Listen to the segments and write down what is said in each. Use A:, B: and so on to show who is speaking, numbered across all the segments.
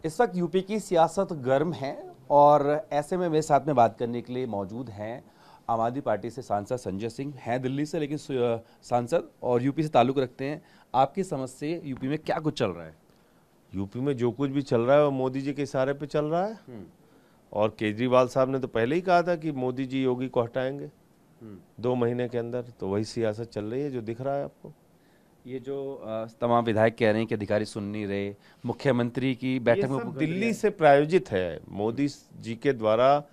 A: इस वक्त यूपी की सियासत गर्म है और ऐसे में मेरे साथ में बात करने के लिए मौजूद हैं आम आदमी पार्टी से सांसद संजय सिंह। हैं दिल्ली से लेकिन सांसद और यूपी से ताल्लुक़ रखते हैं। आपकी समझ से यूपी में क्या कुछ चल रहा है?
B: यूपी में जो कुछ भी चल रहा है वो मोदी जी के इशारे पे चल रहा है। और केजरीवाल साहब ने तो पहले ही कहा था कि मोदी जी योगी को हटाएंगे 2 महीने के अंदर। तो वही सियासत चल रही है जो दिख रहा है आपको।
A: ये जो तमाम विधायक कह रहे हैं कि अधिकारी सुन नहीं रहे, मुख्यमंत्री की बैठक
B: ये
A: में
B: सब दिल्ली से प्रायोजित है, मोदी जी के द्वारा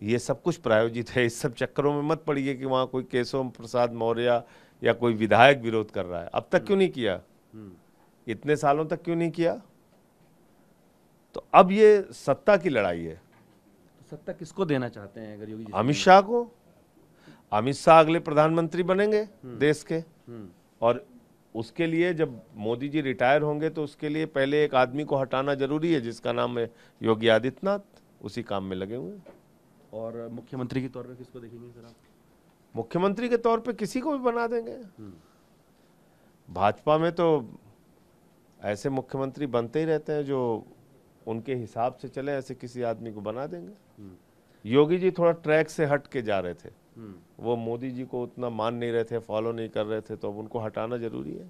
B: ये सब कुछ प्रायोजित है। इस सब चक्करों में मत पड़िए कि वहाँ कोई केशव प्रसाद मौर्य या कोई विधायक विरोध कर रहा है। अब तक क्यों नहीं किया? इतने सालों तक क्यों नहीं किया? तो अब ये सत्ता की लड़ाई है।
A: तो सत्ता किसको देना चाहते हैं? अगर योगी जी
B: अमित शाह को। अमित शाह अगले प्रधानमंत्री बनेंगे देश के। और उसके लिए जब मोदी जी रिटायर होंगे तो उसके लिए पहले एक आदमी को हटाना जरूरी है जिसका नाम है योगी आदित्यनाथ। उसी काम में लगे हुए हैं।
A: और मुख्यमंत्री के तौर पे किसको देखेंगे सर आप?
B: मुख्यमंत्री के तौर पे किसी को भी बना देंगे। भाजपा में तो ऐसे मुख्यमंत्री बनते ही रहते हैं जो उनके हिसाब से चले, ऐसे किसी आदमी को बना देंगे। योगी जी थोड़ा ट्रैक से हट के जा रहे थे। वो मोदी जी को उतना मान नहीं रहे थे, फॉलो नहीं कर रहे थे, तो अब उनको हटाना जरूरी है।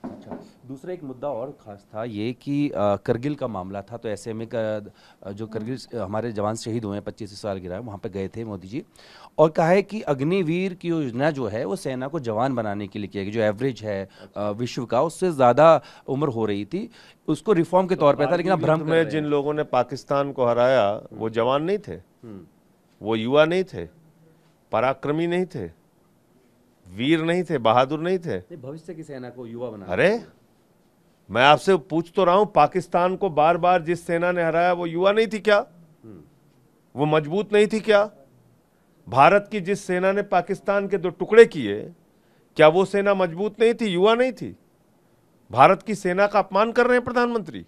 A: अच्छा, दूसरा एक मुद्दा और खास था ये कि करगिल का मामला था। तो ऐसे में जो करगिल हमारे जवान शहीद हुए हैं 25 साल गिरा, वहाँ पे गए थे मोदी जी और कहा है कि अग्निवीर की योजना जो है वो सेना को जवान बनाने के लिए किया गया। जो एवरेज है विश्व का उससे ज़्यादा उम्र हो रही थी, उसको रिफॉर्म के तौर पर था। लेकिन अब भ्रम
B: में जिन लोगों ने पाकिस्तान को हराया वो जवान नहीं थे, वो युवा नहीं थे, पराक्रमी नहीं थे, वीर नहीं थे, बहादुर नहीं थे।
A: भविष्य की सेना को युवा बना।
B: अरे मैं आपसे पूछ तो रहा हूं, पाकिस्तान को बार बार जिस सेना ने हराया वो युवा नहीं थी क्या? वो मजबूत नहीं थी क्या? भारत की जिस सेना ने पाकिस्तान के 2 टुकड़े किए, क्या वो सेना मजबूत नहीं थी, युवा नहीं थी? भारत की सेना का अपमान कर रहे हैं प्रधानमंत्री।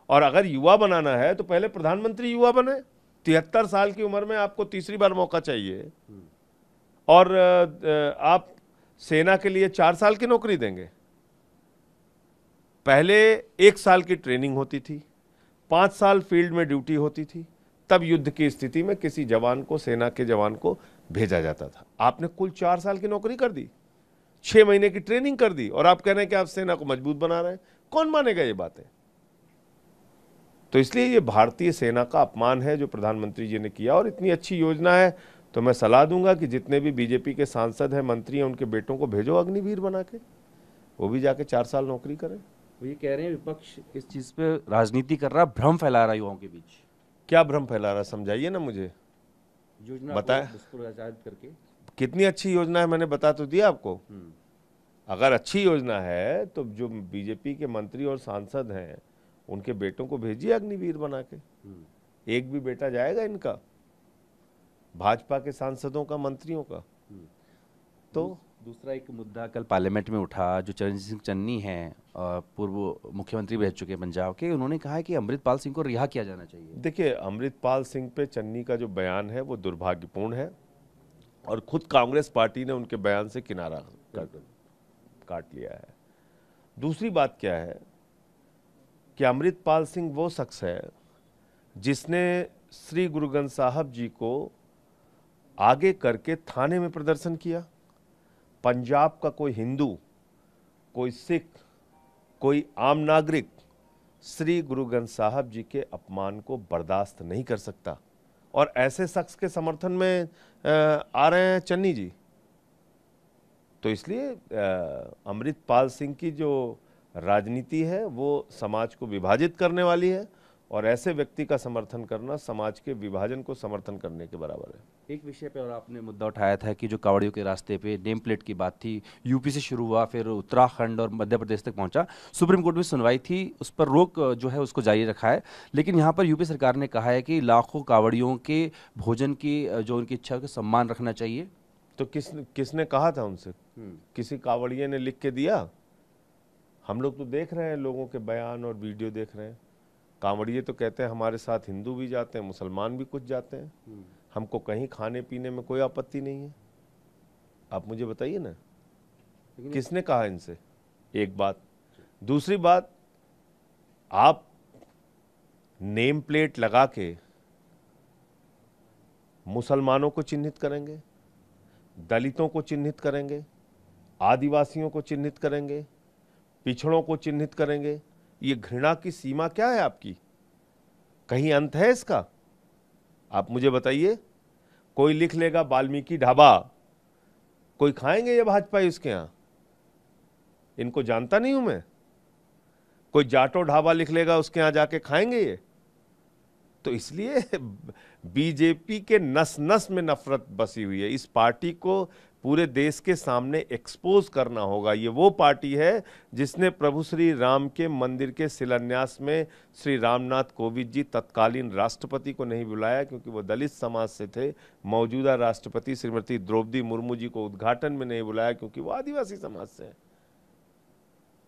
B: और अगर युवा बनाना है तो पहले प्रधानमंत्री युवा बने। 73 साल की उम्र में आपको तीसरी बार मौका चाहिए और आप सेना के लिए 4 साल की नौकरी देंगे। पहले 1 साल की ट्रेनिंग होती थी, 5 साल फील्ड में ड्यूटी होती थी, तब युद्ध की स्थिति में किसी जवान को, सेना के जवान को भेजा जाता था। आपने कुल 4 साल की नौकरी कर दी, 6 महीने की ट्रेनिंग कर दी और आप कह रहे हैं कि आप सेना को मजबूत बना रहे हैं। कौन मानेगा ये बातें? तो इसलिए ये भारतीय सेना का अपमान है जो प्रधानमंत्री जी ने किया। और इतनी अच्छी योजना है तो मैं सलाह दूंगा कि जितने भी बीजेपी के सांसद हैं, मंत्री हैं, उनके बेटों को भेजो अग्निवीर बना के, वो भी जाके 4 साल नौकरी करें।
A: वो ये कह रहे हैं विपक्ष इस चीज पे राजनीति कर रहा, भ्रम फैला रहा युवाओं के बीच।
B: क्या भ्रम फैला रहा, समझाइए ना मुझे,
A: योजना
B: बताएं।
A: करके
B: कितनी अच्छी योजना है मैंने बता तो दिया आपको। अगर अच्छी योजना है तो जो बीजेपी के मंत्री और सांसद हैं उनके बेटों को भेजिए अग्निवीर बना के। एक भी बेटा जाएगा इनका, भाजपा के सांसदों का, मंत्रियों का। तो
A: दूसरा एक मुद्दा कल पार्लियामेंट में उठा, जो चरणजीत सिंह चन्नी हैं, पूर्व मुख्यमंत्री रह चुके हैं पंजाब के, उन्होंने कहा है कि अमृतपाल सिंह को रिहा किया जाना चाहिए।
B: देखिए, अमृतपाल सिंह पे चन्नी का जो बयान है वो दुर्भाग्यपूर्ण है और खुद कांग्रेस पार्टी ने उनके बयान से किनारा काट लिया है। दूसरी बात क्या है कि अमृतपाल सिंह वो शख्स है जिसने श्री गुरु ग्रंथ साहब जी को आगे करके थाने में प्रदर्शन किया। पंजाब का कोई हिंदू, कोई सिख, कोई आम नागरिक श्री गुरु ग्रंथ साहब जी के अपमान को बर्दाश्त नहीं कर सकता और ऐसे शख्स के समर्थन में आ रहे हैं चन्नी जी। तो इसलिए अमृतपाल सिंह की जो राजनीति है वो समाज को विभाजित करने वाली है और ऐसे व्यक्ति का समर्थन करना समाज के विभाजन को समर्थन करने के बराबर है।
A: एक विषय पे और आपने मुद्दा उठाया था कि जो कांवड़ियों के रास्ते पे नेम प्लेट की बात थी, यूपी से शुरू हुआ, फिर उत्तराखंड और मध्य प्रदेश तक पहुंचा। सुप्रीम कोर्ट में सुनवाई थी, उस पर रोक जो है उसको जारी रखा है। लेकिन यहाँ पर यूपी सरकार ने कहा है कि लाखों कांवड़ियों के भोजन की जो उनकी इच्छा है उसका सम्मान रखना चाहिए।
B: तो किसने कहा था उनसे? किसी कांवड़िये ने लिख के दिया? हम लोग तो देख रहे हैं, लोगों के बयान और वीडियो देख रहे हैं। कांवड़िये तो कहते हैं हमारे साथ हिंदू भी जाते हैं, मुसलमान भी कुछ जाते हैं, हमको कहीं खाने पीने में कोई आपत्ति नहीं है। आप मुझे बताइए ना, किसने कहा इनसे? एक बात। दूसरी बात, आप नेम प्लेट लगा के मुसलमानों को चिन्हित करेंगे, दलितों को चिन्हित करेंगे, आदिवासियों को चिन्हित करेंगे, पिछड़ों को चिन्हित करेंगे। ये घृणा की सीमा क्या है आपकी? कहीं अंत है इसका? आप मुझे बताइए। कोई लिख लेगा वाल्मीकि ढाबा, कोई खाएंगे ये भाजपा उसके यहां? इनको जानता नहीं हूं मैं। कोई जाटो ढाबा लिख लेगा, उसके यहां जाके खाएंगे ये? तो इसलिए बीजेपी के नस नस में नफरत बसी हुई है। इस पार्टी को पूरे देश के सामने एक्सपोज करना होगा। ये वो पार्टी है जिसने प्रभु श्री राम के मंदिर के शिलान्यास में श्री रामनाथ कोविंद जी तत्कालीन राष्ट्रपति को नहीं बुलाया, क्योंकि वो दलित समाज से थे। मौजूदा राष्ट्रपति श्रीमती द्रौपदी मुर्मू जी को उद्घाटन में नहीं बुलाया, क्योंकि वो आदिवासी समाज से है।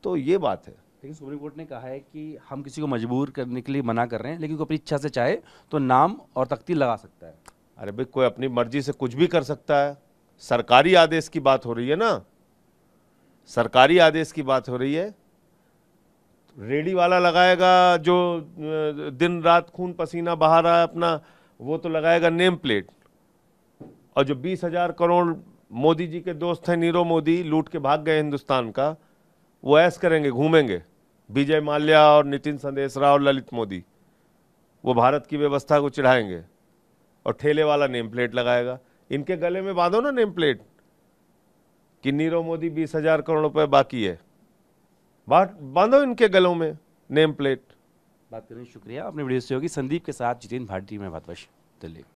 B: तो ये बात है।
A: लेकिन सुप्रीम कोर्ट ने कहा है कि हम किसी को मजबूर करने के लिए मना कर रहे हैं, लेकिन कोई अपनी इच्छा से चाहे तो नाम और तख्ती लगा सकता है।
B: अरे भाई, कोई अपनी मर्जी से कुछ भी कर सकता है। सरकारी आदेश की बात हो रही है ना, सरकारी आदेश की बात हो रही है। रेडी वाला लगाएगा जो दिन रात खून पसीना बहा रहा है अपना, वो तो लगाएगा नेम प्लेट। और जो 20,000 करोड़ मोदी जी के दोस्त हैं, नीरव मोदी लूट के भाग गए हिंदुस्तान का, वो ऐश करेंगे, घूमेंगे। विजय माल्या और नितिन संदेशरा और ललित मोदी वो भारत की व्यवस्था को चिढ़ाएंगे, और ठेले वाला नेम प्लेट लगाएगा। इनके गले में बांधो ना नेम प्लेट कि नीरव मोदी 20,000 करोड़ रुपए बाकी है, बांधो इनके गलों में नेम प्लेट।
A: बात करने शुक्रिया। अपने वीडियो से होगी संदीप के साथ जितेंद्र भाटी में, भारतवर्ष दिल्ली।